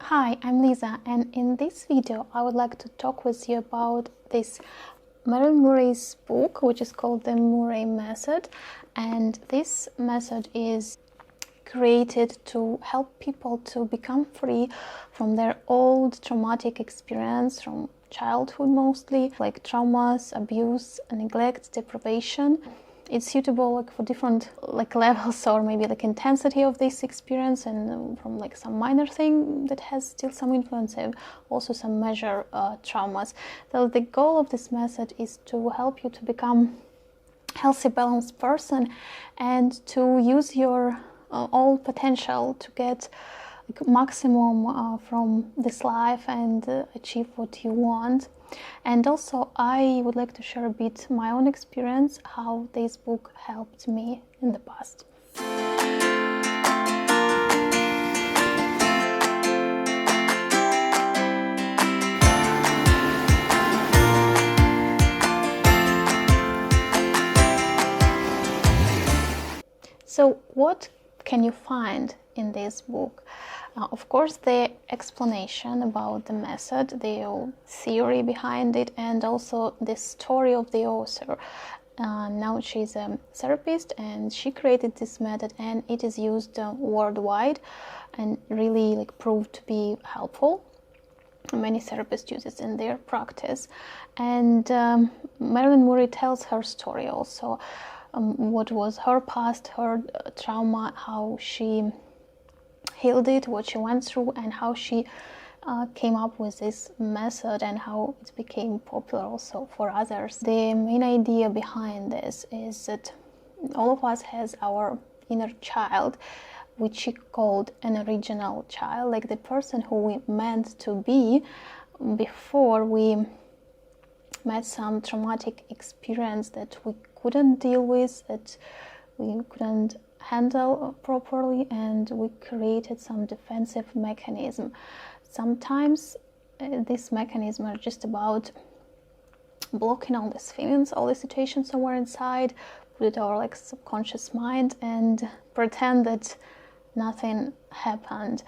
Hi, I'm Lisa, and in this video I would like to talk with you about this Marilyn Murray's book, which is called The Murray Method. And this method is created to help people to become free from their old traumatic experience from childhood, mostly like traumas, abuse, neglect, deprivation. It's suitable for different levels or maybe intensity of this experience, and from some minor thing that has still some influence, and also some major traumas. So the goal of this method is to help you to become healthy, balanced person and to use your all potential to get maximum from this life and achieve what you want. And also I would like to share a bit my own experience, how this book helped me in the past. So what can you find in this book? Of course, the explanation about the method, the theory behind it, and also the story of the author. Now she's a therapist and she created this method, and it is used worldwide and really proved to be helpful. Many therapists use it in their practice. And Marilyn Murray tells her story also. What was her past, her trauma, how she healed it, what she went through, and how she came up with this method and how it became popular also for others. The main idea behind this is that all of us has our inner child, which she called an original child, like the person who we meant to be before we met some traumatic experience that we couldn't deal with, that we couldn't handle properly, and we created some defensive mechanism. Sometimes these mechanisms are just about blocking all these feelings, all the situations somewhere inside, put it our subconscious mind and pretend that nothing happened.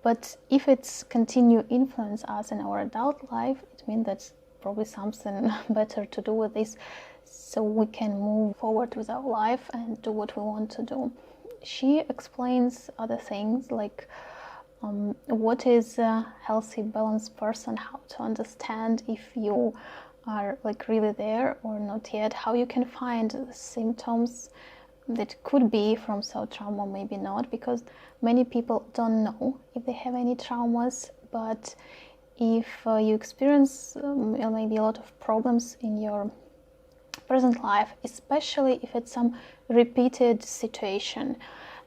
But if it's continue influence us in our adult life, it means that's probably something better to do with this, so we can move forward with our life and do what we want to do. She explains other things like what is a healthy, balanced person, how to understand if you are really there or not yet, how you can find symptoms that could be from some trauma, maybe not, because many people don't know if they have any traumas. But if you experience maybe a lot of problems in your present life, especially if it's some repeated situation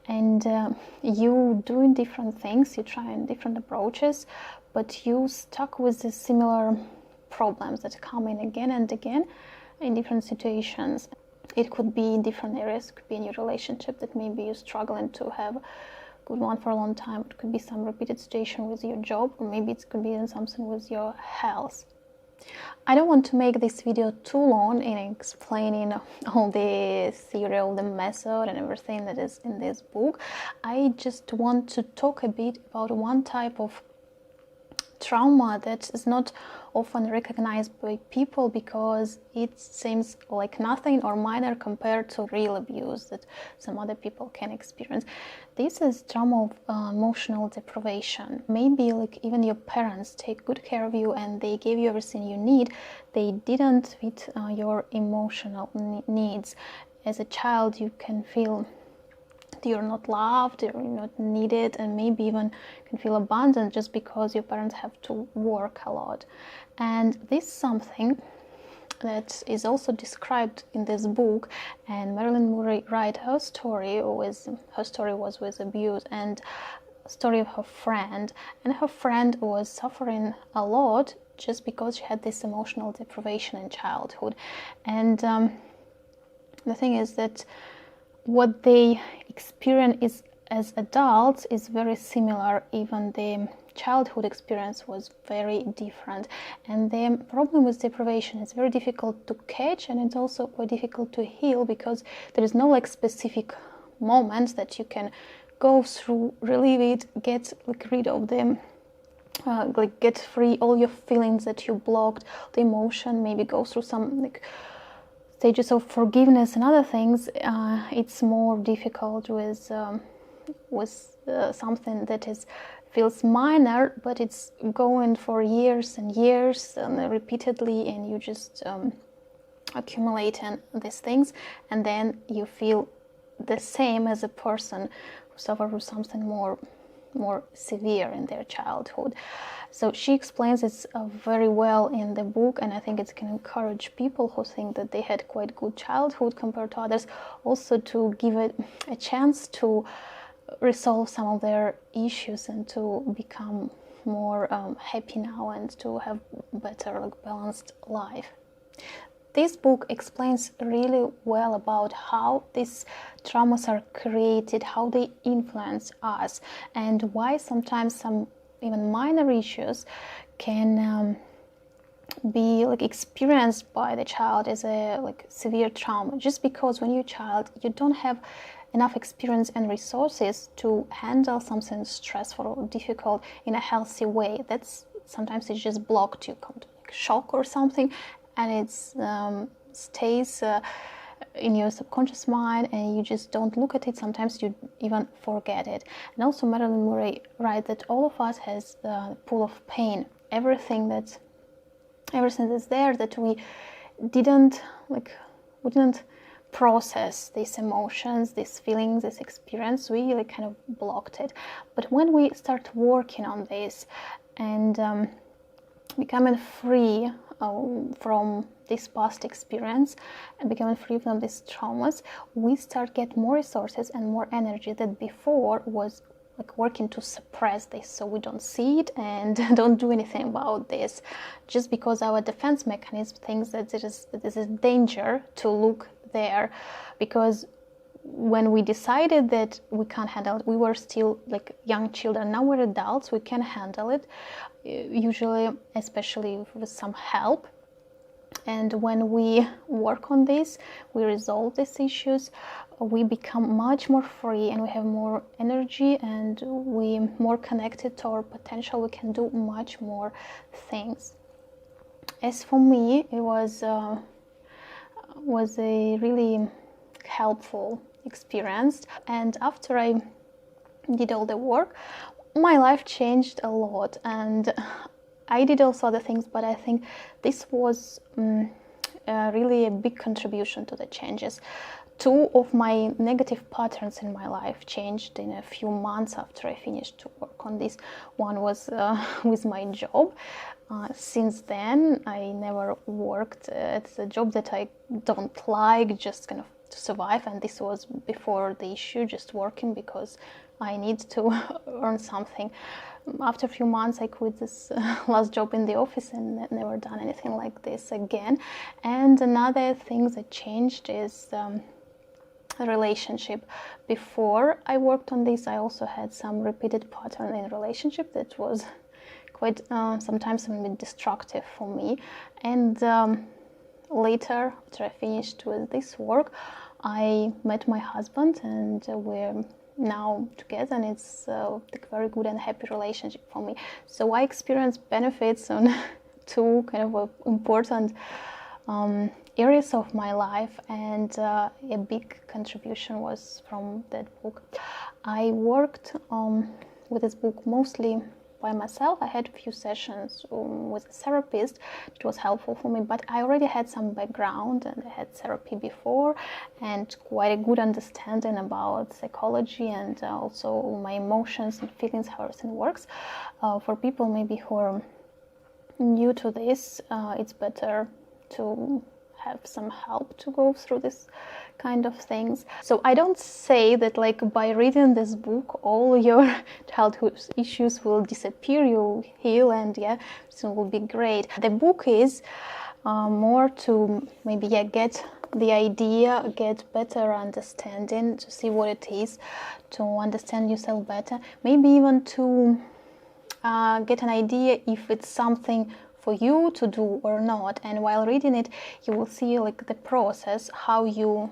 and you doing different things, you trying different approaches, but you stuck with the similar problems that come in again and again in different situations. It could be in different areas. It could be in your relationship that maybe you're struggling to have a good one for a long time. It could be some repeated situation with your job, or maybe it could be in something with your health. I don't want to make this video too long in explaining all the theory of the method and everything that is in this book. I just want to talk a bit about one type of trauma that is not often recognized by people because it seems like nothing or minor compared to real abuse that some other people can experience. This is trauma of emotional deprivation. Maybe even your parents take good care of you and they gave you everything you need. They didn't fit your emotional needs. As a child, you can feel you're not loved, you're not needed, and maybe even can feel abandoned just because your parents have to work a lot. And this is something that is also described in this book. And Marilyn Murray wrote her story was with abuse, and story of her friend, and her friend was suffering a lot just because she had this emotional deprivation in childhood. And the thing is that what they experience is, as adults, is very similar. Even the childhood experience was very different. And the problem with deprivation is very difficult to catch, and it's also quite difficult to heal because there is no specific moments that you can go through, relieve it, get rid of the like get free all your feelings that you blocked, the emotion, maybe go through some like stages of forgiveness and other things. It's more difficult with something that feels minor, but it's going for years and years and repeatedly, and you just accumulating these things, and then you feel the same as a person who suffered with something more severe in their childhood. So she explains it very well in the book, and I think it can encourage people who think that they had quite good childhood compared to others, also to give it a chance to resolve some of their issues and to become more happy now and to have better, like, balanced life. This book explains really well about how these traumas are created, how they influence us, and why sometimes some even minor issues can be like experienced by the child as a like severe trauma, just because when you're a child you don't have enough experience and resources to handle something stressful or difficult in a healthy way. That's sometimes it's just blocked, you come to like shock or something, and it stays in your subconscious mind, and you just don't look at it. Sometimes you even forget it. And also Marilyn Murray writes that all of us has a pool of pain. Everything that's there that we didn't process, these emotions, these feelings, this experience, we like kind of blocked it. But when we start working on this and becoming free from this past experience and becoming free from these traumas, we start get more resources and more energy that before was like working to suppress this, so we don't see it and don't do anything about this, just because our defense mechanism thinks that this is a danger to look there. Because when we decided that we can't handle it, we were still like young children. Now we're adults, we can handle it, usually, especially with some help. And when we work on this, we resolve these issues, we become much more free and we have more energy and we more connected to our potential. We can do much more things. As for me, it was a really helpful experience, and after I did all the work, my life changed a lot, and I did also other things, but I think this was really a big contribution to the changes. 2 of my negative patterns in my life changed in a few months after I finished to work on this. One was with my job. Since then, I never worked at a job that I don't like, just kind of to survive, and this was before the issue, just working because I need to earn something. After a few months, I quit this last job in the office and never done anything like this again. And another thing that changed is a relationship. Before I worked on this, I also had some repeated pattern in relationship that was quite sometimes a bit destructive for me. And later, after I finished with this work, I met my husband, and we're now together, and it's a very good and happy relationship for me. So I experienced benefits on 2 kind of important areas of my life, and a big contribution was from that book. I worked with this book mostly by myself. I had a few sessions with a therapist. It was helpful for me, but I already had some background and I had therapy before and quite a good understanding about psychology and also my emotions and feelings, how everything works. For people maybe who are new to this, it's better to have some help to go through this kind of things. So I don't say that like by reading this book all your childhood issues will disappear, you'll heal, and so it will be great. The book is more to maybe get the idea, get better understanding, to see what it is, to understand yourself better, maybe even to get an idea if it's something for you to do or not. And while reading it, you will see like the process, how you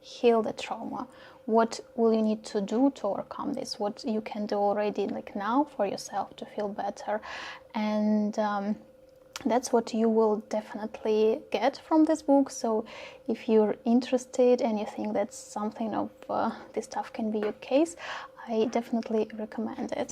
heal the trauma, what will you need to do to overcome this, what you can do already like now for yourself to feel better. And that's what you will definitely get from this book. So if you're interested and you think that something of this stuff can be your case, I definitely recommend it.